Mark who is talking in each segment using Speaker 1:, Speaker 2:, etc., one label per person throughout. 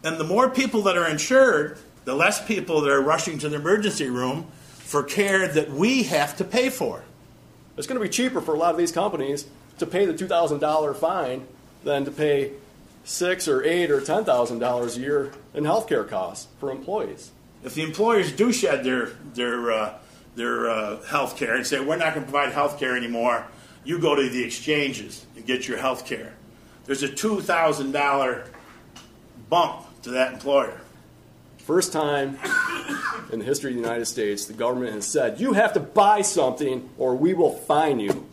Speaker 1: And the more people that are insured, the less people that are rushing to the emergency room for care that we have to pay for.
Speaker 2: It's going to be cheaper for a lot of these companies to pay the $2,000 fine than to pay $6,000 or $8,000 or $10,000 a year in health care costs for employees.
Speaker 1: If the employers do shed their health care and say, we're not going to provide health care anymore, you go to the exchanges and get your health care, there's a $2,000 bump to that employer.
Speaker 2: First time in the history of the United States, the government has said, you have to buy something or we will fine you.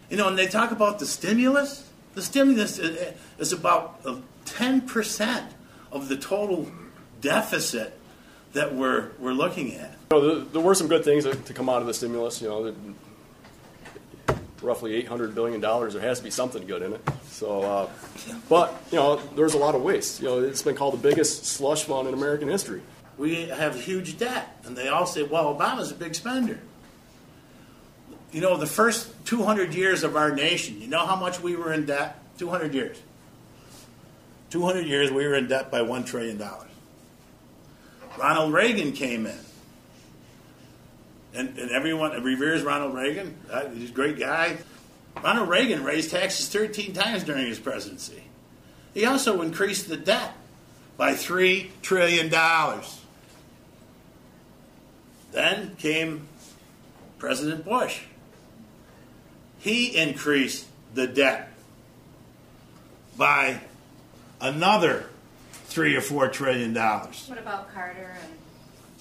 Speaker 1: You know, and they talk about the stimulus is about 10% of the total deficit that we're looking at.
Speaker 2: You know, there were some good things to come out of the stimulus. You know, roughly $800 billion. There has to be something good in it. So, but you know, there's a lot of waste. You know, it's been called the biggest slush fund in American history.
Speaker 1: We have huge debt, and they all say, "Well, Obama's a big spender." You know, the first 200 years of our nation, you know how much we were in debt? 200 years. 200 years we were in debt by $1 trillion. Ronald Reagan came in. And everyone reveres Ronald Reagan. He's a great guy. Ronald Reagan raised taxes 13 times during his presidency. He also increased the debt by $3 trillion. Then came President Bush. He increased the debt by another $3 or $4 trillion.
Speaker 3: What about Carter?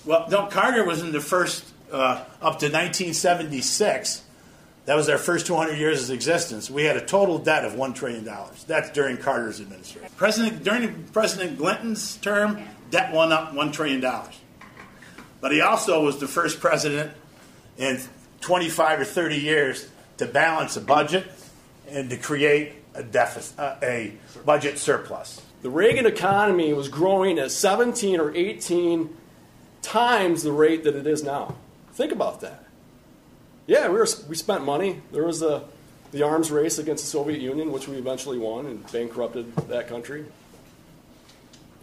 Speaker 1: Well, no, Carter was in the first, up to 1976. That was our first 200 years of existence. We had a total debt of $1 trillion. That's during Carter's administration. During President Clinton's term, debt went up $1 trillion. But he also was the first president in 25 or 30 years to balance a budget and to create a deficit, a budget surplus.
Speaker 2: The Reagan economy was growing at 17 or 18 times the rate that it is now. Think about that. Yeah, we spent money. There was the arms race against the Soviet Union, which we eventually won and bankrupted that country.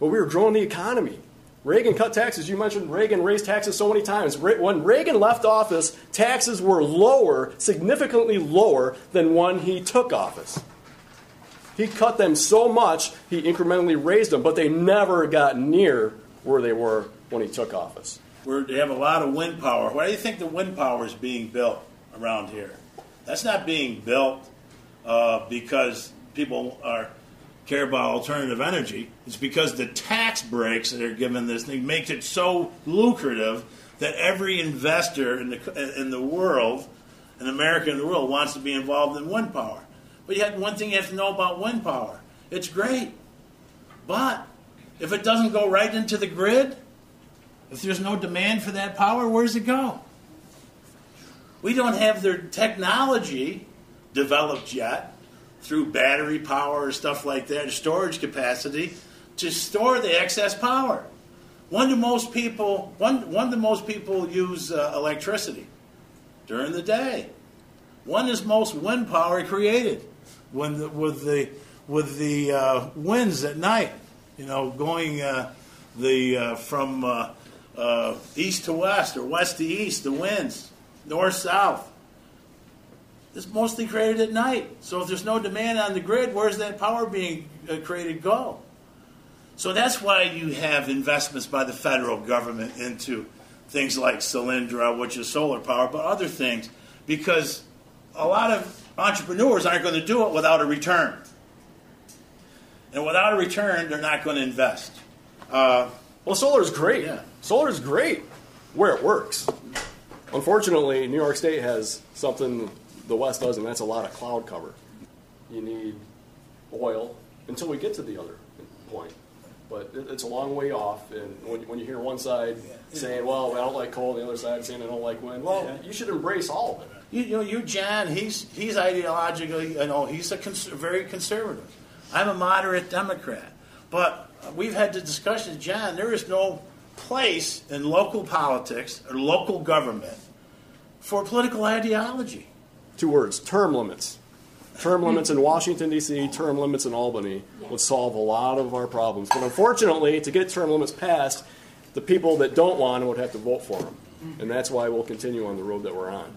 Speaker 2: But we were growing the economy. Reagan cut taxes. You mentioned Reagan raised taxes so many times. When Reagan left office, taxes were lower, significantly lower than when he took office. He cut them so much, he incrementally raised them, but they never got near where they were when he took office.
Speaker 1: They have a lot of wind power. Why do you think the wind power is being built around here? That's not being built because people care about alternative energy. It's because the tax breaks that are given this thing makes it so lucrative that every investor in the world, an American in the world, wants to be involved in wind power. But yet, one thing you have to know about wind power, it's great. But if it doesn't go right into the grid, if there's no demand for that power, where does it go? We don't have their technology developed yet through battery power or stuff like that, storage capacity, to store the excess power. When do most people use electricity? During the day. When is most wind power created? With the winds at night, you know, going from east to west or west to east, the winds, north south. It's mostly created at night. So if there's no demand on the grid, where's that power being created go? So that's why you have investments by the federal government into things like Solyndra, which is solar power, but other things, because a lot of entrepreneurs aren't going to do it without a return. And without a return, they're not going to invest.
Speaker 2: Well, solar is great.
Speaker 1: Yeah.
Speaker 2: Solar is great where it works. Unfortunately, New York State has something the West doesn't, and that's a lot of cloud cover. You need oil until we get to the other point. But it's a long way off, and when you hear one side saying, well, I don't like coal, and the other side saying I don't like wind, well, you should embrace all of it.
Speaker 1: John, he's ideologically, he's very conservative. I'm a moderate Democrat. But we've had the discussion, John, there is no place in local politics or local government for political ideology.
Speaker 2: 2 words, term limits. Term limits in Washington, D.C., term limits in Albany would solve a lot of our problems. But unfortunately, to get term limits passed, the people that don't want them would have to vote for them. And that's why we'll continue on the road that we're on.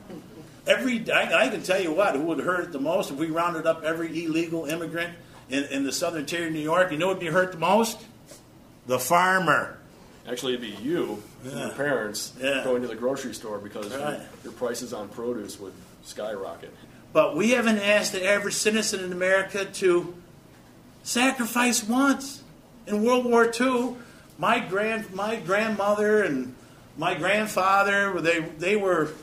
Speaker 1: I can tell you what, who would hurt the most if we rounded up every illegal immigrant in the southern tier of New York? You know what would be hurt the most? The farmer.
Speaker 2: Actually, it'd be you and your parents going to the grocery store because your prices on produce would skyrocket.
Speaker 1: But we haven't asked the average citizen in America to sacrifice once. In World War II, my grandmother and my grandfather, they were,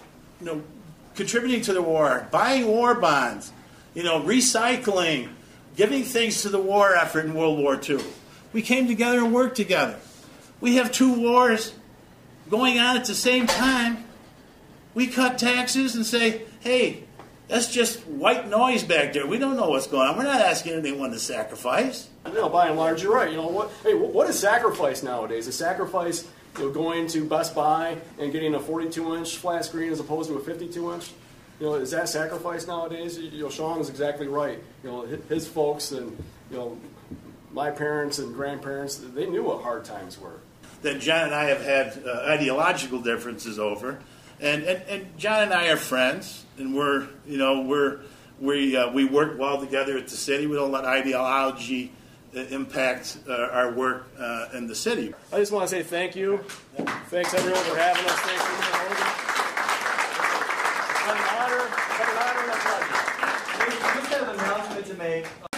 Speaker 1: contributing to the war, buying war bonds, recycling, giving things to the war effort in World War II. We came together and worked together. We have 2 wars going on at the same time. We cut taxes and say, hey, that's just white noise back there. We don't know what's going on. We're not asking anyone to sacrifice.
Speaker 2: By and large, you're right. What is sacrifice nowadays? Is sacrifice going to Best Buy and getting a 42-inch flat screen as opposed to a 52-inch? Is that sacrifice nowadays? Shawn is exactly right. His folks and my parents and grandparents, they knew what hard times were.
Speaker 1: That John and I have had ideological differences over, and John and I are friends, and we work well together at the city. We don't let ideology impact our work in the city.
Speaker 2: I just want to say thank you. Thanks everyone for having us. Thanks for Hogan. It's been an honor and a pleasure.
Speaker 3: We just have an announcement to make.